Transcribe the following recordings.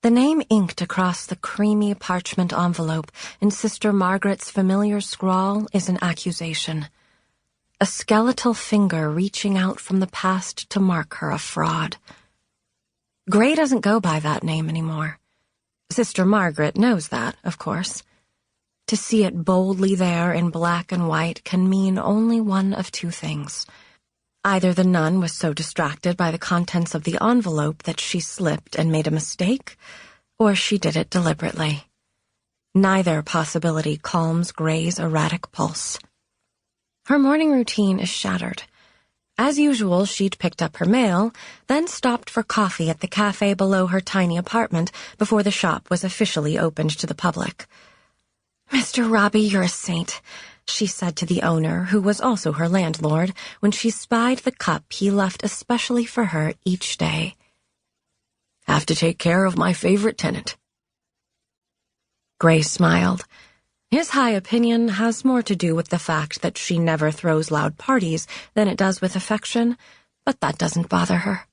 The name inked across the creamy parchment envelope in Sister Margaret's familiar scrawl is an accusation. A skeletal finger reaching out from the past to mark her a fraud. Graye doesn't go by that name anymore. Sister Margaret knows that, of course. To see it boldly there in black and white can mean only one of two things. Either the nun was so distracted by the contents of the envelope that she slipped and made a mistake, or she did it deliberately. Neither possibility calms Graye's erratic pulse. Her morning routine is shattered. As usual, she'd picked up her mail, then stopped for coffee at the cafe below her tiny apartment before the shop was officially opened to the public. "Mr. Robbie, you're a saint," she said to the owner, who was also her landlord, when she spied the cup he left especially for her each day. "Have to take care of my favorite tenant." Graye smiled. His high opinion has more to do with the fact that she never throws loud parties than it does with affection, but that doesn't bother her.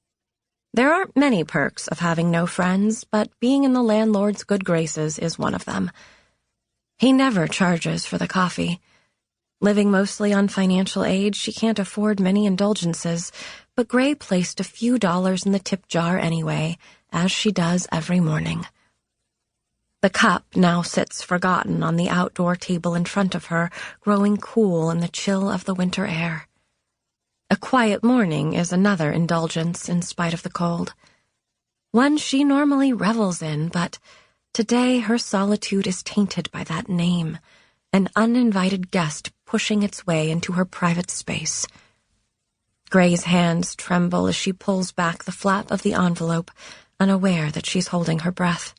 There aren't many perks of having no friends, but being in the landlord's good graces is one of them. He never charges for the coffee. Living mostly on financial aid, she can't afford many indulgences, but Graye placed a few dollars in the tip jar anyway, as she does every morning. The cup now sits forgotten on the outdoor table in front of her, growing cool in the chill of the winter air. A quiet morning is another indulgence in spite of the cold. One she normally revels in, but today her solitude is tainted by that name, an uninvited guest pushing its way into her private space. Graye's hands tremble as she pulls back the flap of the envelope, unaware that she's holding her breath.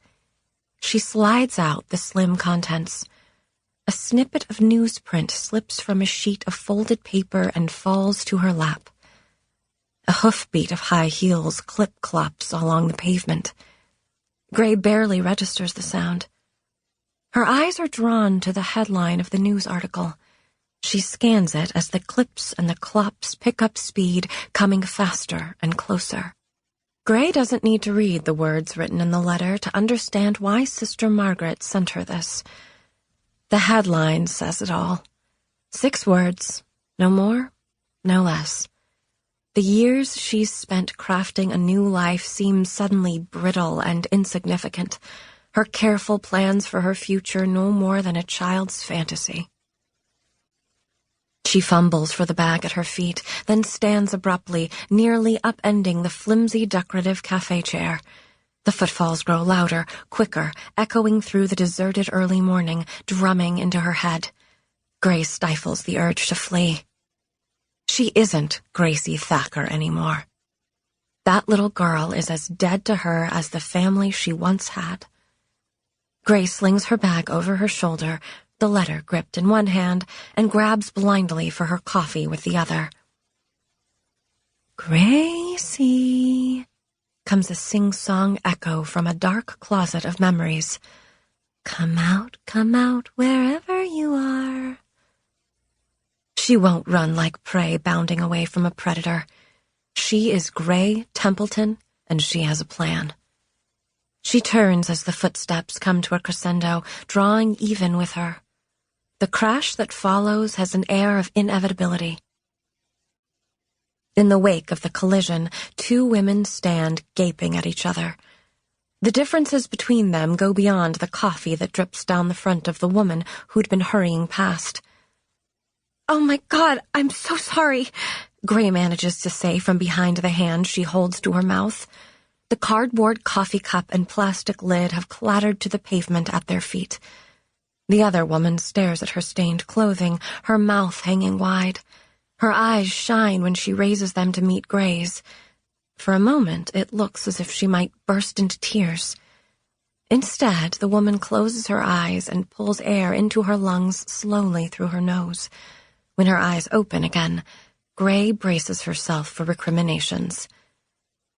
She slides out the slim contents. A snippet of newsprint slips from a sheet of folded paper and falls to her lap. A hoofbeat of high heels clip-clops along the pavement. Graye barely registers the sound. Her eyes are drawn to the headline of the news article. She scans it as the clips and the clops pick up speed, coming faster and closer. Graye doesn't need to read the words written in the letter to understand why Sister Margaret sent her this. The headline says it all. 6 words, no more, no less. The years she's spent crafting a new life seem suddenly brittle and insignificant, her careful plans for her future no more than a child's fantasy. She fumbles for the bag at her feet, then stands abruptly, nearly upending the flimsy decorative cafe chair. The footfalls grow louder, quicker, echoing through the deserted early morning, drumming into her head. Graye stifles the urge to flee. She isn't Gracie Thacker anymore. That little girl is as dead to her as the family she once had. Graye slings her bag over her shoulder, the letter gripped in one hand, and grabs blindly for her coffee with the other. "Gracie," comes a sing-song echo from a dark closet of memories. Come out, wherever you are." She won't run like prey bounding away from a predator. She is Graye Templeton, and she has a plan. She turns as the footsteps come to a crescendo, drawing even with her. The crash that follows has an air of inevitability. In the wake of the collision, 2 women stand gaping at each other. The differences between them go beyond the coffee that drips down the front of the woman who'd been hurrying past. "Oh my God, I'm so sorry," Graye manages to say from behind the hand she holds to her mouth. The cardboard coffee cup and plastic lid have clattered to the pavement at their feet. The other woman stares at her stained clothing, her mouth hanging wide. Her eyes shine when she raises them to meet Graye's. For a moment, it looks as if she might burst into tears. Instead, the woman closes her eyes and pulls air into her lungs slowly through her nose. When her eyes open again, Graye braces herself for recriminations.